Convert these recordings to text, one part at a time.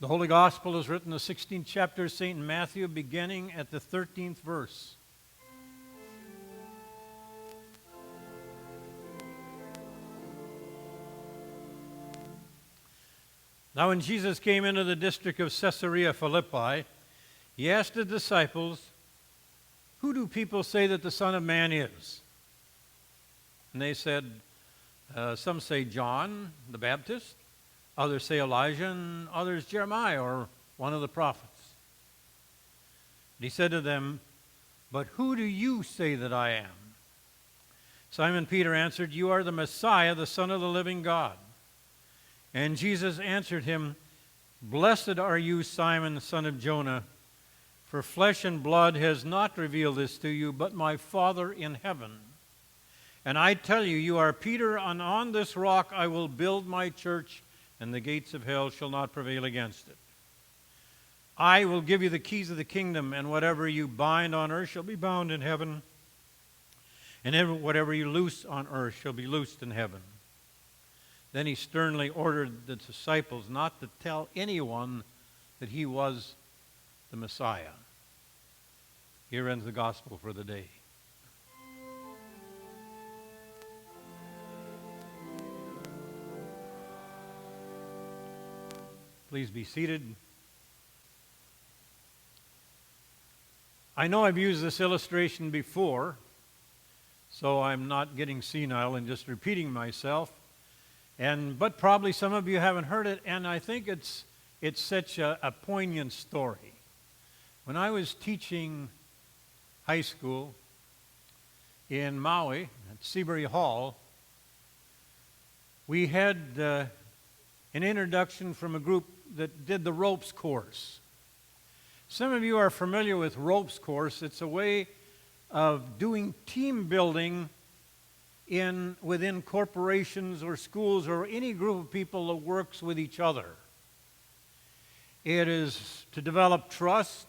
The Holy Gospel is written in the 16th chapter of St. Matthew, beginning at the 13th verse. Now when Jesus came into the district of Caesarea Philippi, he asked the disciples, "Who do people say that the Son of Man is?" And they said, some say John the Baptist, others say Elijah, and others Jeremiah or one of the prophets. And he said to them, "But who do you say that I am?" Simon Peter answered, "You are the Messiah, the Son of the living God." And Jesus answered him, "Blessed are you, Simon, son of Jonah, for flesh and blood has not revealed this to you, but my Father in heaven. And I tell you, you are Peter, and on this rock I will build my church, and the gates of hell shall not prevail against it. I will give you the keys of the kingdom, and whatever you bind on earth shall be bound in heaven, and whatever you loose on earth shall be loosed in heaven." Then he sternly ordered the disciples not to tell anyone that he was the Messiah. Here ends the gospel for the day. Please be seated. I know I've used this illustration before, so I'm not getting senile and just repeating myself. But probably some of you haven't heard it, and I think it's such a poignant story. When I was teaching high school in Maui at Seabury Hall, we had an introduction from a group that did the ropes course. Some of you are familiar with ropes course. It's a way of doing team building within corporations or schools or any group of people that works with each other. It is to develop trust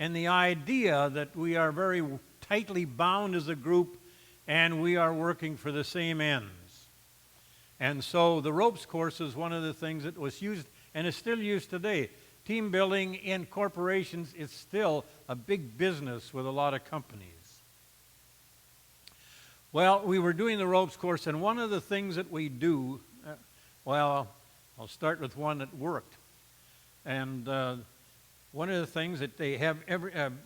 and the idea that we are very tightly bound as a group and we are working for the same ends. And so the ropes course is one of the things that was used and is still used today. Team building in corporations is still a big business with a lot of companies. Well, we were doing the ropes course, and one of the things that we do, I'll start with one that worked. And one of the things that they have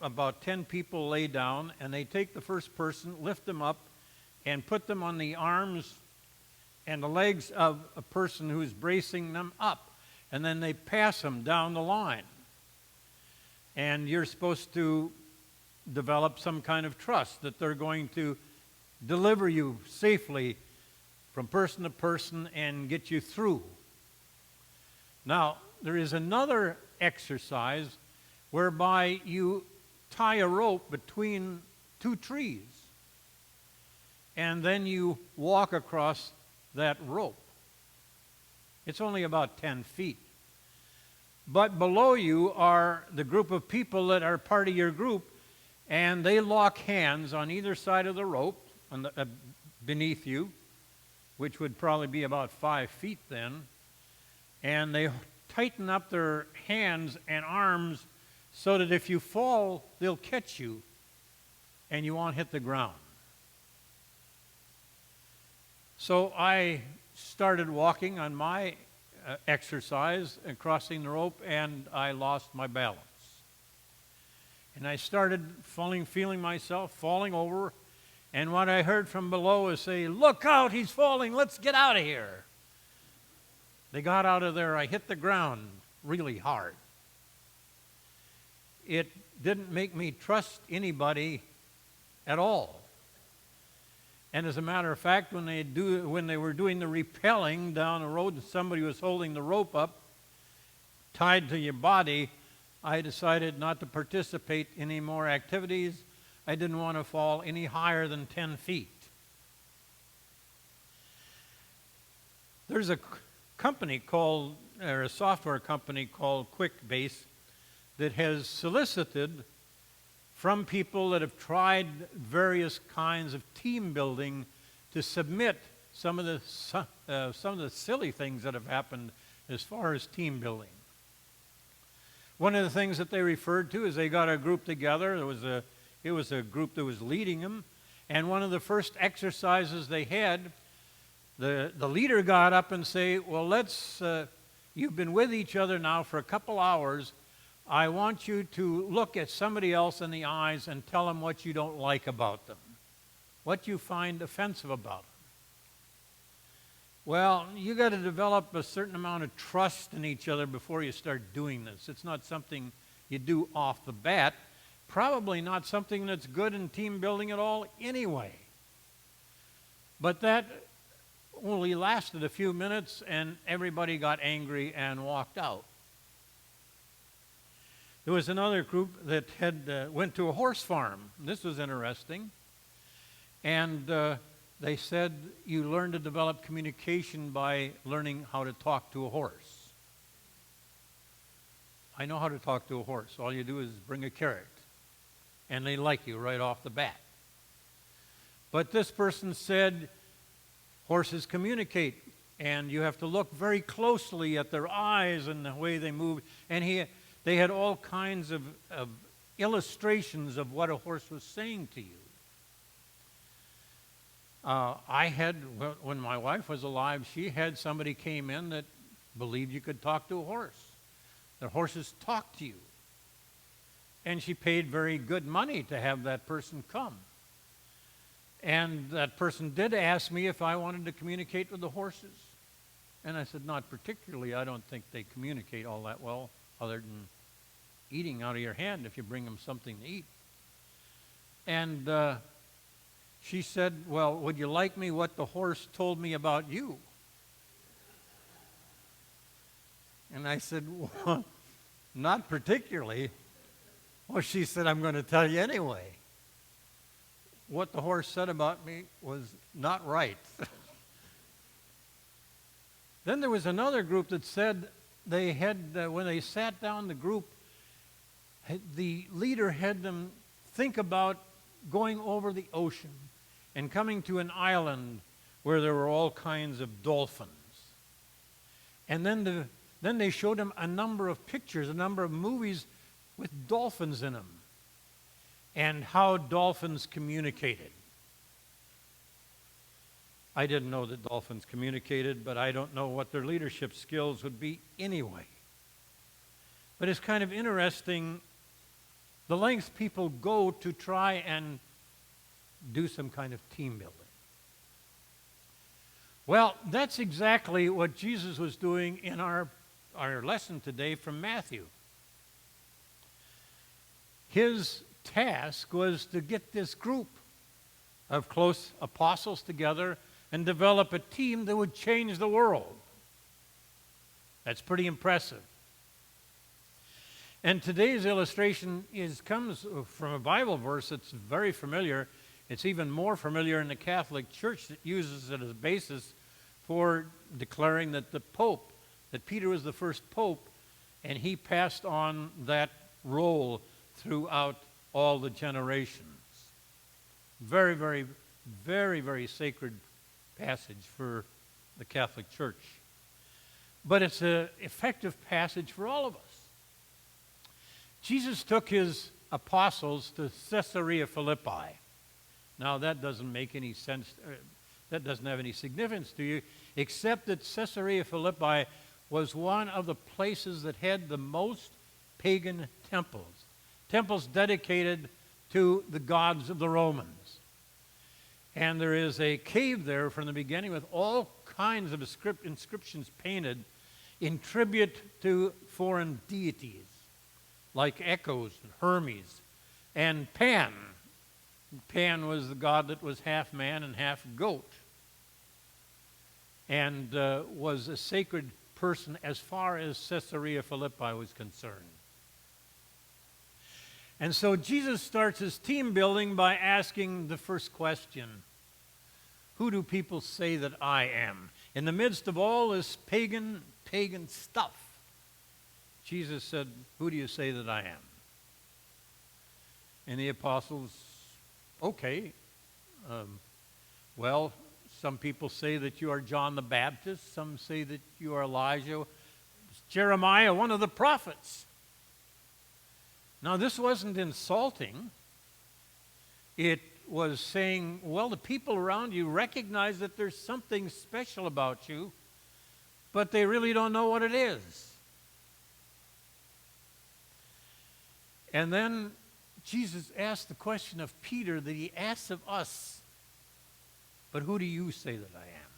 about 10 people lay down, and they take the first person, lift them up, and put them on the arms and the legs of a person who's bracing them up. And then they pass them down the line. And you're supposed to develop some kind of trust that they're going to deliver you safely from person to person and get you through. Now, there is another exercise whereby you tie a rope between two trees, and then you walk across that rope. It's only about 10 feet. But below you are the group of people that are part of your group, and they lock hands on either side of the rope, beneath you, which would probably be about 5 feet then, and they tighten up their hands and arms so that if you fall, they'll catch you and you won't hit the ground. So I started walking on my exercise and crossing the rope, and I lost my balance. And I started feeling myself falling over. And what I heard from below is say, "Look out, he's falling, let's get out of here." They got out of there. I hit the ground really hard. It didn't make me trust anybody at all. And as a matter of fact, when they were doing the rappelling down the road and somebody was holding the rope up, tied to your body, I decided not to participate in any more activities. I didn't want to fall any higher than 10 feet. There's a software company called Quickbase that has solicited from people that have tried various kinds of team building to submit some of the silly things that have happened as far as team building. One of the things that they referred to is they got a group together. It was a group that was leading them. And one of the first exercises they had, the leader got up and say, well, you've been with each other now for a couple hours. I want you to look at somebody else in the eyes and tell them what you don't like about them, what you find offensive about them. Well, you got to develop a certain amount of trust in each other before you start doing this. It's not something you do off the bat. Probably not something that's good in team building at all anyway. But that only lasted a few minutes, and everybody got angry and walked out. There was another group that went to a horse farm. This was interesting. And they said you learn to develop communication by learning how to talk to a horse. I know how to talk to a horse. All you do is bring a carrot, and they like you right off the bat. But this person said horses communicate, and you have to look very closely at their eyes and the way they move. And they had all kinds of illustrations of what a horse was saying to you. When my wife was alive, she had somebody came in that believed you could talk to a horse. The horses talk to you. And she paid very good money to have that person come. And that person did ask me if I wanted to communicate with the horses. And I said, not particularly. I don't think they communicate all that well, other than eating out of your hand if you bring them something to eat. And she said, well, would you like me what the horse told me about you? And I said, well, not particularly. Well, she said, I'm going to tell you anyway. What the horse said about me was not right. Then there was another group that said they had, when they sat down, the group, the leader had them think about going over the ocean and coming to an island where there were all kinds of dolphins. And then they showed them a number of pictures, a number of movies with dolphins in them, and how dolphins communicated. I didn't know that dolphins communicated, but I don't know what their leadership skills would be anyway. But it's kind of interesting the lengths people go to try and do some kind of team building. Well, that's exactly what Jesus was doing in our lesson today from Matthew. His task was to get this group of close apostles together and develop a team that would change the world. That's pretty impressive. And today's illustration comes from a Bible verse that's very familiar. It's even more familiar in the Catholic Church that uses it as a basis for declaring that that Peter was the first pope, and he passed on that role throughout all the generations. Very, very, very, very sacred passage for the Catholic Church. But it's an effective passage for all of us. Jesus took his apostles to Caesarea Philippi. Now, that doesn't make any sense. That doesn't have any significance to you, except that Caesarea Philippi was one of the places that had the most pagan temples. Temples dedicated to the gods of the Romans. And there is a cave there from the beginning with all kinds of inscriptions painted in tribute to foreign deities, like Echoes and Hermes and Pan. Pan was the god that was half man and half goat, and was a sacred person as far as Caesarea Philippi was concerned. And so Jesus starts his team building by asking the first question: who do people say that I am? In the midst of all this pagan stuff, Jesus said, who do you say that I am? And the apostles, okay, well, some people say that you are John the Baptist. Some say that you are Elijah, Jeremiah, one of the prophets. Now, this wasn't insulting. It was saying, well, the people around you recognize that there's something special about you, but they really don't know what it is. And then Jesus asked the question of Peter that he asks of us, but who do you say that I am?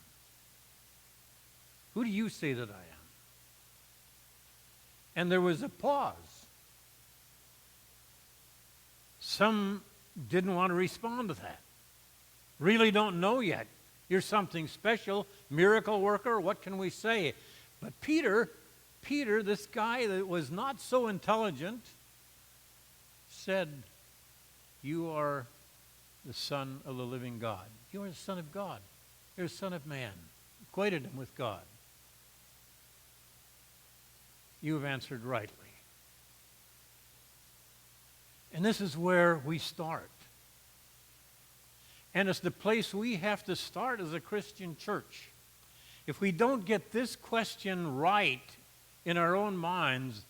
Who do you say that I am? And there was a pause. Some didn't want to respond to that. Really don't know yet. You're something special, miracle worker, what can we say? But Peter, this guy that was not so intelligent, said, you are the Son of the living God. You are the Son of God. You're the Son of Man. Equated him with God. You have answered rightly. And this is where we start. And it's the place we have to start as a Christian church. If we don't get this question right in our own minds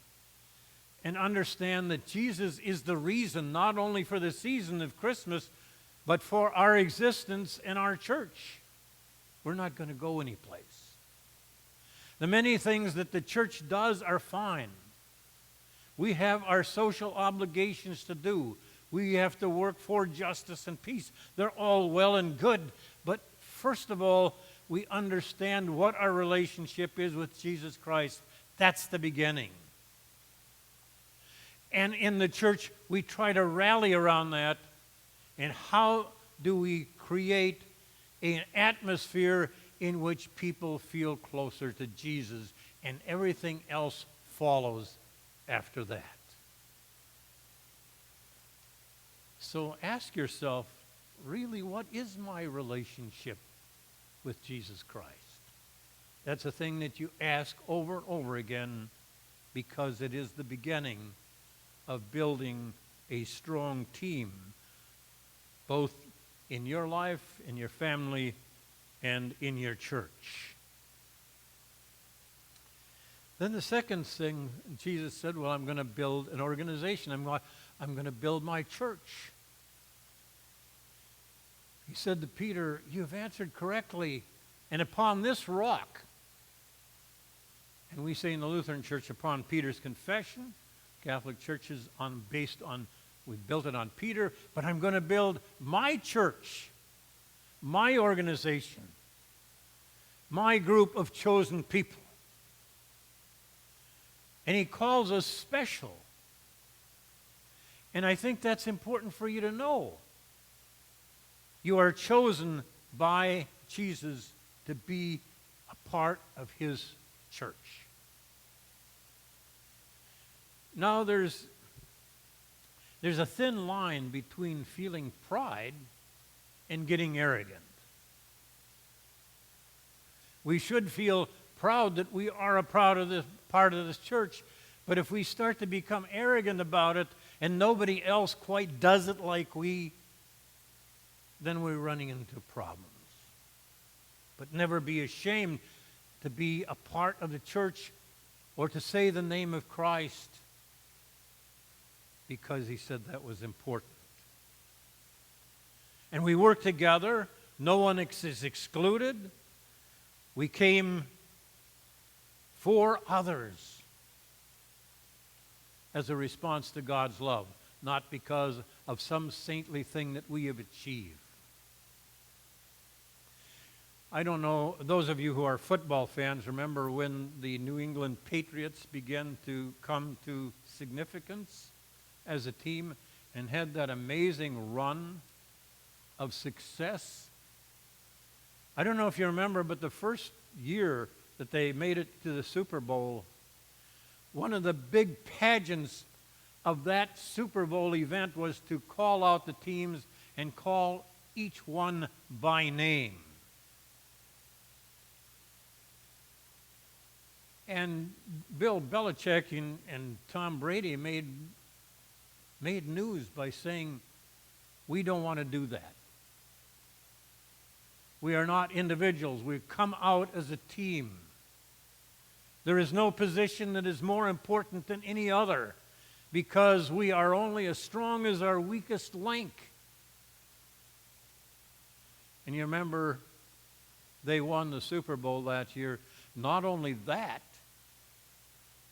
and understand that Jesus is the reason not only for the season of Christmas, but for our existence in our church, we're not going to go anyplace. The many things that the church does are fine. We have our social obligations to do. We have to work for justice and peace. They're all well and good. But first of all, we understand what our relationship is with Jesus Christ. That's the beginning. And in the church, we try to rally around that. And how do we create an atmosphere in which people feel closer to Jesus, and everything else follows after that? So ask yourself, really, what is my relationship with Jesus Christ? That's a thing that you ask over and over again, because it is the beginning of building a strong team, both in your life, in your family, and in your church. Then the second thing, Jesus said, well, I'm going to build an organization. I'm going to build my church. He said to Peter, you have answered correctly, and upon this rock, and we say in the Lutheran Church, upon Peter's confession, Catholic churches we built it on Peter, but I'm going to build my church, my organization, my group of chosen people. And he calls us special. And I think that's important for you to know. You are chosen by Jesus to be a part of his church. Now there's a thin line between feeling pride and getting arrogant. We should feel proud that we are a part of this church, but if we start to become arrogant about it and nobody else quite does it like we, then we're running into problems. But never be ashamed to be a part of the church or to say the name of Christ, because he said that was important. And we work together. No one is excluded. We came for others as a response to God's love, not because of some saintly thing that we have achieved. I don't know, those of you who are football fans remember when the New England Patriots began to come to significance as a team and had that amazing run of success. I don't know if you remember, but the first year that they made it to the Super Bowl, one of the big pageants of that Super Bowl event was to call out the teams and call each one by name. And Bill Belichick and Tom Brady made news by saying, we don't want to do that. We are not individuals. We've come out as a team. There is no position that is more important than any other. because we are only as strong as our weakest link. And you remember they won the Super Bowl that year. Not only that,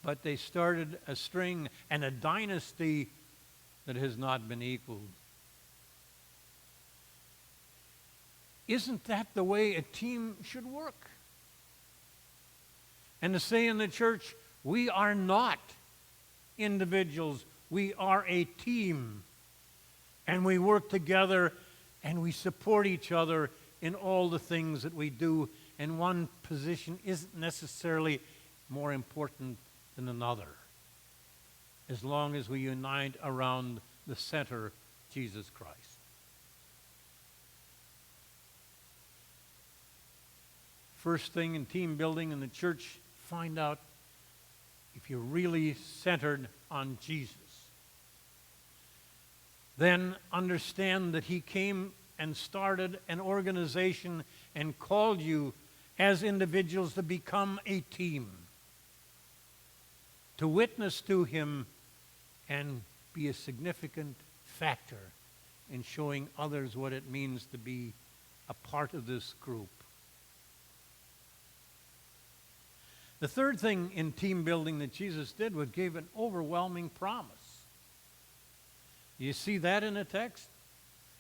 but they started a string and a dynasty that has not been equaled. Isn't that the way a team should work? And to say in the church, we are not individuals, we are a team. And we work together and we support each other in all the things that we do. And one position isn't necessarily more important than another, as long as we unite around the center, Jesus Christ. First thing in team building in the church, find out if you're really centered on Jesus. Then understand that He came and started an organization and called you as individuals to become a team, to witness to Him and be a significant factor in showing others what it means to be a part of this group. The third thing in team building that Jesus did was gave an overwhelming promise. You see that in the text?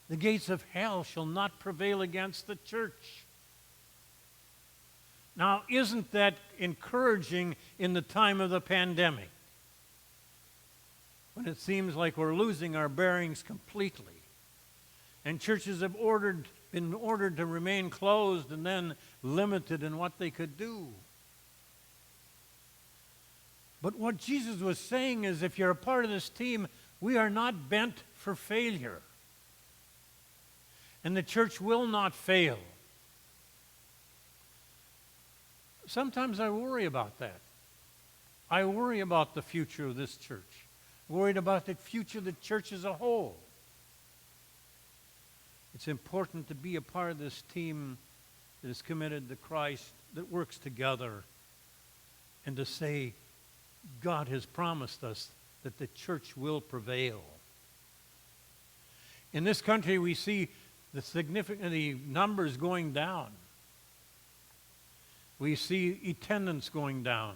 The gates of hell shall not prevail against the church. Now, isn't that encouraging in the time of the pandemic, when it seems like we're losing our bearings completely, and churches have been ordered to remain closed and then limited in what they could do? But what Jesus was saying is, if you're a part of this team, we are not bent for failure. And the church will not fail. Sometimes I worry about that. I worry about the future of this church. Worried about the future of the church as a whole. It's important to be a part of this team that is committed to Christ, that works together, and to say, God has promised us that the church will prevail. In this country, we see the numbers going down. We see attendance going down.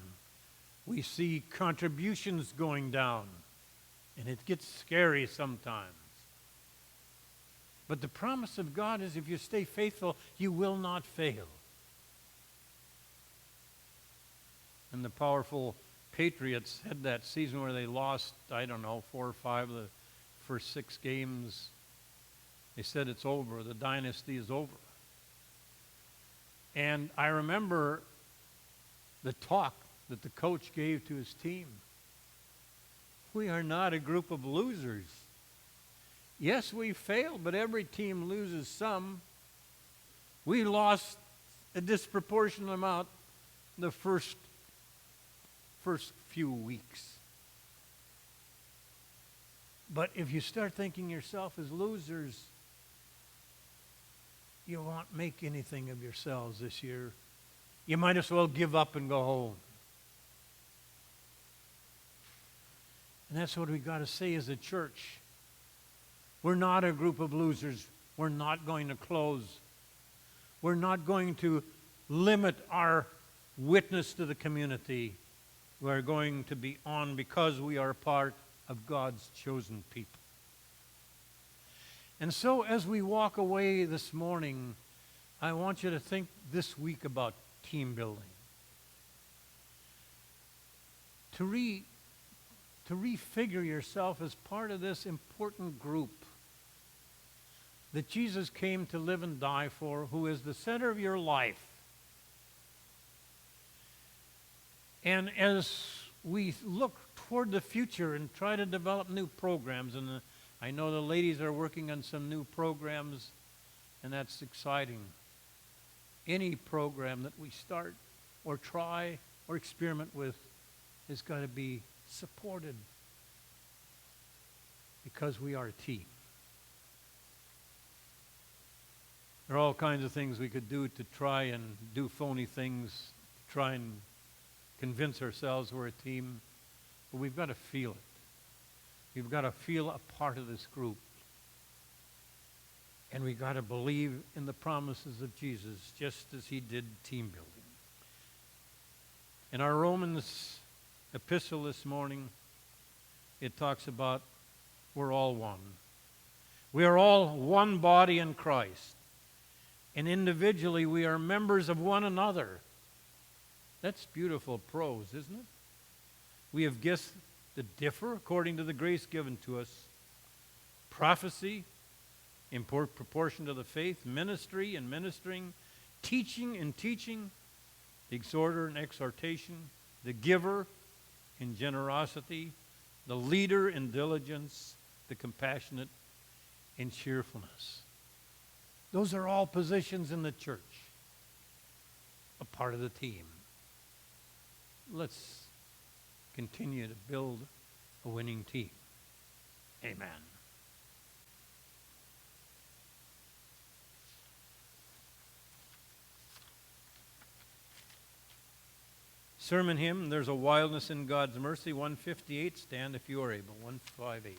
We see contributions going down. And it gets scary sometimes. But the promise of God is, if you stay faithful, you will not fail. And the powerful Patriots had that season where they lost, 4 or 5 of the first 6 games. They said it's over. The dynasty is over. And I remember the talk that the coach gave to his team. We are not a group of losers. Yes, we failed, but every team loses some. We lost a disproportionate amount the first few weeks. But if you start thinking yourself as losers, you won't make anything of yourselves this year. You might as well give up and go home. And that's what we got to say as a church. We're not a group of losers. We're not going to close. We're not going to limit our witness to the community. We're going to be on because we are part of God's chosen people. And so as we walk away this morning, I want you to think this week about team building. To refigure yourself as part of this important group that Jesus came to live and die for, who is the center of your life. And as we look toward the future and try to develop new programs, and I know the ladies are working on some new programs, and that's exciting. Any program that we start or try or experiment with has got to be supported because we are a team. There are all kinds of things we could do to try and do phony things, to try and convince ourselves we're a team, but we've got to feel it. We've got to feel a part of this group. And we've got to believe in the promises of Jesus, just as he did team building. In our Romans epistle this morning, it talks about we're all one. We are all one body in Christ. And individually, we are members of one another. That's beautiful prose, isn't it? We have gifts that differ according to the grace given to us. Prophecy, in proportion to the faith, ministry and ministering, teaching and teaching, the exhorter and exhortation, the giver in generosity, the leader in diligence, the compassionate in cheerfulness. Those are all positions in the church, a part of the team. Let's continue to build a winning team. Amen. Sermon hymn, There's a Wildness in God's Mercy, 158. Stand if you are able. 158.